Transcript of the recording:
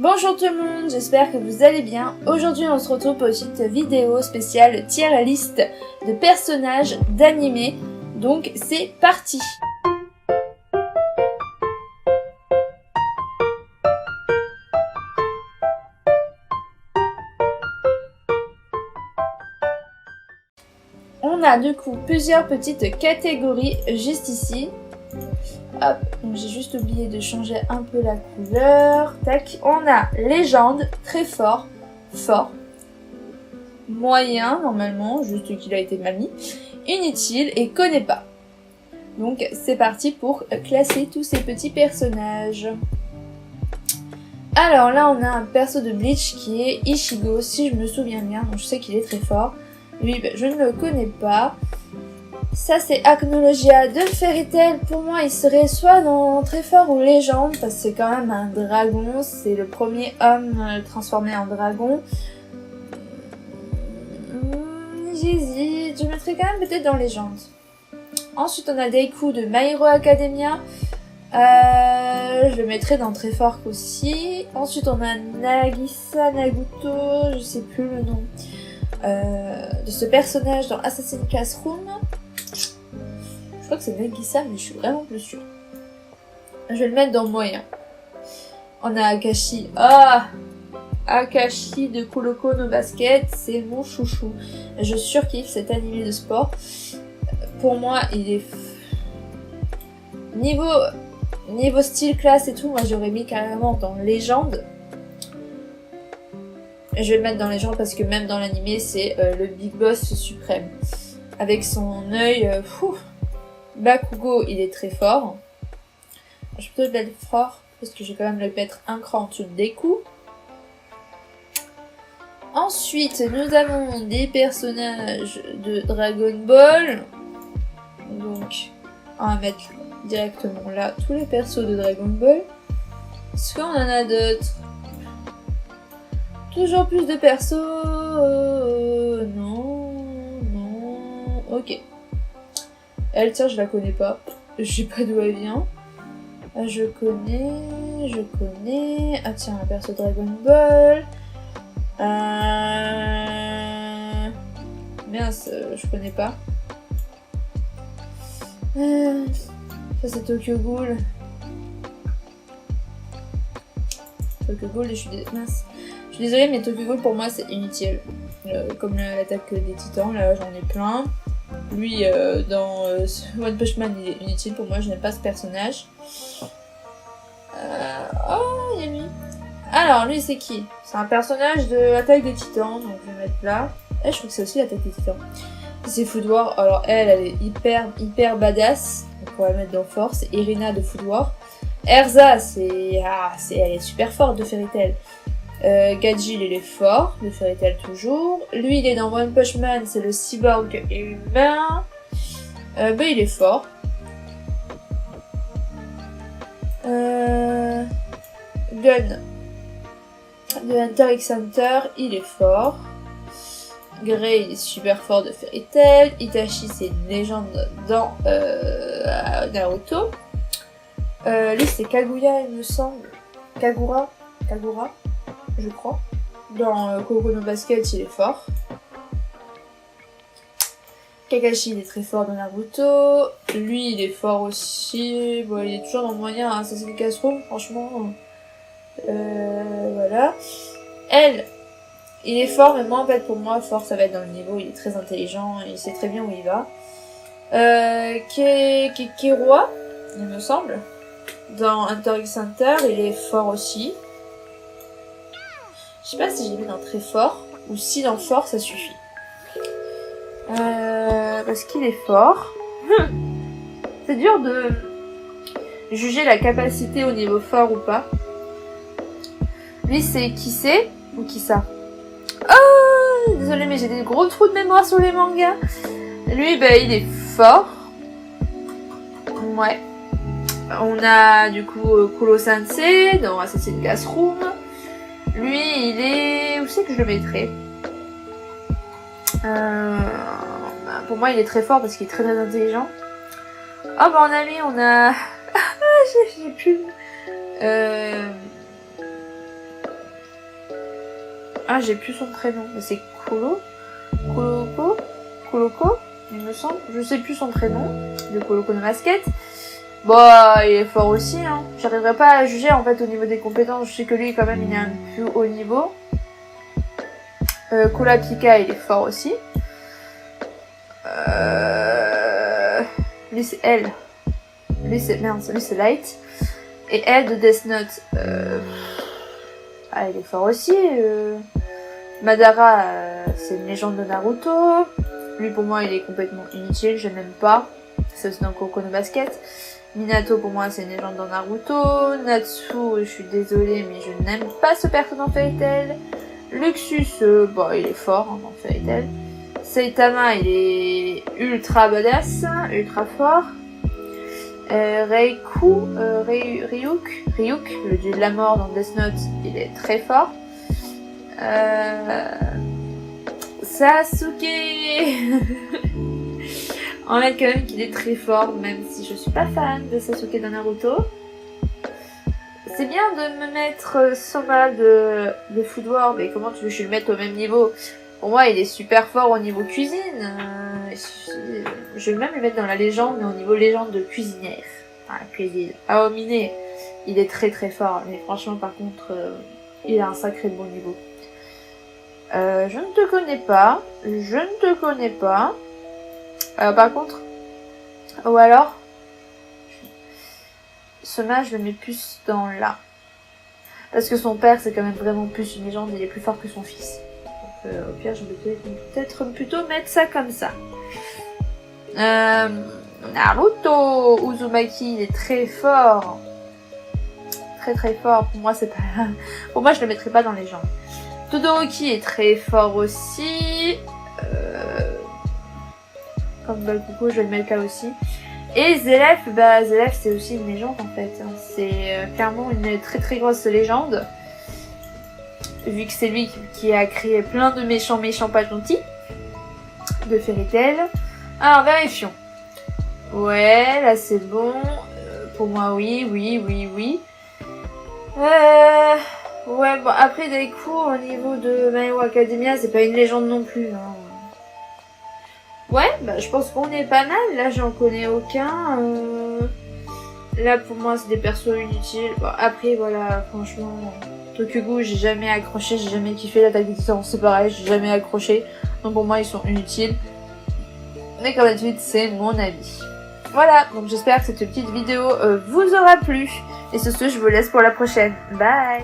Bonjour tout le monde, j'espère que vous allez bien. Aujourd'hui on se retrouve pour une petite vidéo spéciale tier list de personnages d'animé. Donc c'est parti. On a du coup plusieurs petites catégories juste ici. Hop, donc j'ai juste oublié de changer un peu la couleur. Tac, on a légende, très fort, fort, moyen normalement, juste qu'il a été mal mis, inutile et connaît pas. Donc c'est parti pour classer tous ces petits personnages. Alors là on a un perso de Bleach qui est Ichigo, si je me souviens bien, donc je sais qu'il est très fort. Lui, je ne le connais pas. Ça c'est Acnologia de Fairy Tail. Pour moi il serait soit dans très fort ou légende parce que c'est quand même un dragon. C'est le premier homme transformé en dragon. J'hésite, je mettrais quand même peut-être dans légende. Ensuite on a Deku de My Hero Academia. Je le mettrais dans très fort aussi. Ensuite on a Nagisa Naguto, je sais plus le nom. De ce personnage dans Assassin's Classroom. Je crois que c'est Nagisa, mais je suis vraiment plus sûre. Je vais le mettre dans moyen. On a Akashi. Akashi de Kuroko no Basket, c'est mon chouchou. Je surkiffe cet animé de sport. Pour moi, il est... Niveau style, classe et tout, moi j'aurais mis carrément dans légende. Je vais le mettre dans légende parce que même dans l'animé, c'est le big boss suprême. Avec son œil... Bakugo, il est très fort. Je peux peut-être le fort parce que je vais quand même le mettre un cran en dessous de Deku. Ensuite, nous avons des personnages de Dragon Ball. Donc, on va mettre directement là tous les persos de Dragon Ball. Est-ce qu'on en a d'autres? Toujours plus de persos. Non. Ok. Elle, tiens, je la connais pas. Je sais pas d'où elle vient. Je connais. Ah tiens, un perso Dragon Ball. Mince, je connais pas. Ça c'est Tokyo Ghoul. Tokyo Ghoul, mince. Je suis désolée, mais Tokyo Ghoul pour moi c'est inutile. Comme l'attaque des titans, là j'en ai plein. Lui, dans One Punch Man, il est inutile pour moi, je n'aime pas ce personnage. Oh, il y a lui. Alors, lui, c'est qui? C'est un personnage de l'attaque des titans, donc je vais mettre là. Je trouve que c'est aussi l'attaque des titans. C'est Food War. Alors, elle est hyper badass. Donc, on va la mettre dans force. C'est Irina de Food War. Erza, elle est super forte de Fairy Tail. Gajil, il est fort, de Fairy Tail toujours. Lui, il est dans One Punch Man, c'est le cyborg humain. Il est fort. Gun de Hunter x Hunter, il est fort. Grey, il est super fort de Fairy Tail. Itachi, c'est une légende dans Naruto. Lui, c'est Kaguya, il me semble. Kagura, je crois. Dans Kuroko no Basket, il est fort. Kakashi, il est très fort dans Naruto. Lui, il est fort aussi. Bon, il est toujours dans le moyen, hein. Ça c'est une casserole, franchement. Voilà. Elle, il est fort, mais moi, en fait, pour moi, fort, ça va être dans le niveau. Il est très intelligent, il sait très bien où il va. Keroa, il me semble. Dans Hunter x Hunter, il est fort aussi. Je sais pas si j'ai mis dans très fort ou si dans fort ça suffit. Parce qu'il est fort. C'est dur de juger la capacité au niveau fort ou pas. Lui c'est Kisei ou Kisa. Oh, désolé mais j'ai des gros trous de mémoire sur les mangas. Lui il est fort. Ouais. On a du coup Kuro Sensei dans Assassin's Classroom. Lui, il est... Où c'est que je le mettrais? Pour moi, il est très fort parce qu'il est très intelligent. Oh, bah en ami, on a... j'ai plus... Ah, j'ai plus son prénom. Mais c'est Kuroko, il me semble. Je sais plus son prénom. De Kuroko no Basket. Bon, il est fort aussi, hein. J'arriverai pas à juger, en fait, au niveau des compétences. Je sais que lui, quand même, il est un plus haut niveau. Kula Pika, il est fort aussi. Lui, c'est elle. Lui, c'est Light. Et elle, de Death Note. Ah, il est fort aussi. Madara, c'est une légende de Naruto. Lui, pour moi, il est complètement inutile. Je n'aime pas. C'est aussi dans Kuroko no Basket. Minato, pour moi, c'est une légende dans Naruto. Natsu, je suis désolée, mais je n'aime pas ce perso dans Fairy Tail. Luxus, bon, il est fort hein, dans Fairy Tail. Saitama, il est ultra badass, ultra fort. Ryuk, le dieu de la mort dans Death Note, il est très fort. Sasuke on met quand même qu'il est très fort, même si je suis pas fan de Sasuke dans Naruto. C'est bien de me mettre Soma de Food War, mais comment tu veux que je le mette au même niveau? Pour moi, il est super fort au niveau cuisine. Je vais même le mettre dans la légende, mais au niveau légende de cuisinière. Enfin, cuisine. Aomine, il est très très fort, mais franchement, par contre, il a un sacré bon niveau. Je ne te connais pas. Par contre, ou alors, Soma, je le mets plus dans là. Parce que son père, c'est quand même vraiment plus une légende, il est plus fort que son fils. Donc, au pire, je vais peut-être plutôt mettre ça comme ça. Naruto Uzumaki, il est très fort. Très très fort. Pour moi, c'est pas... Pour moi, je le mettrais pas dans les jambes. Todoroki est très fort aussi. Comme Balkuko, je vais le mettre là aussi. Et Zelef, Zelef c'est aussi une légende en fait. C'est clairement une très très grosse légende. Vu que c'est lui qui a créé plein de méchants pas gentils de Fairy Tail. Alors vérifions. Ouais, là c'est bon. Pour moi oui. Ouais, bon après des coups au niveau de My Hero Academia, c'est pas une légende non plus. Hein. Ouais, je pense qu'on est pas mal. Là, j'en connais aucun. Là, pour moi, c'est des persos inutiles. Bon, après, voilà, franchement, Tokugu, j'ai jamais accroché, j'ai jamais kiffé. L'attaque des titans, c'est pareil, j'ai jamais accroché. Donc pour moi, ils sont inutiles. Mais comme d'habitude, c'est mon avis. Voilà, donc j'espère que cette petite vidéo vous aura plu. Et sur ce, je vous laisse pour la prochaine. Bye!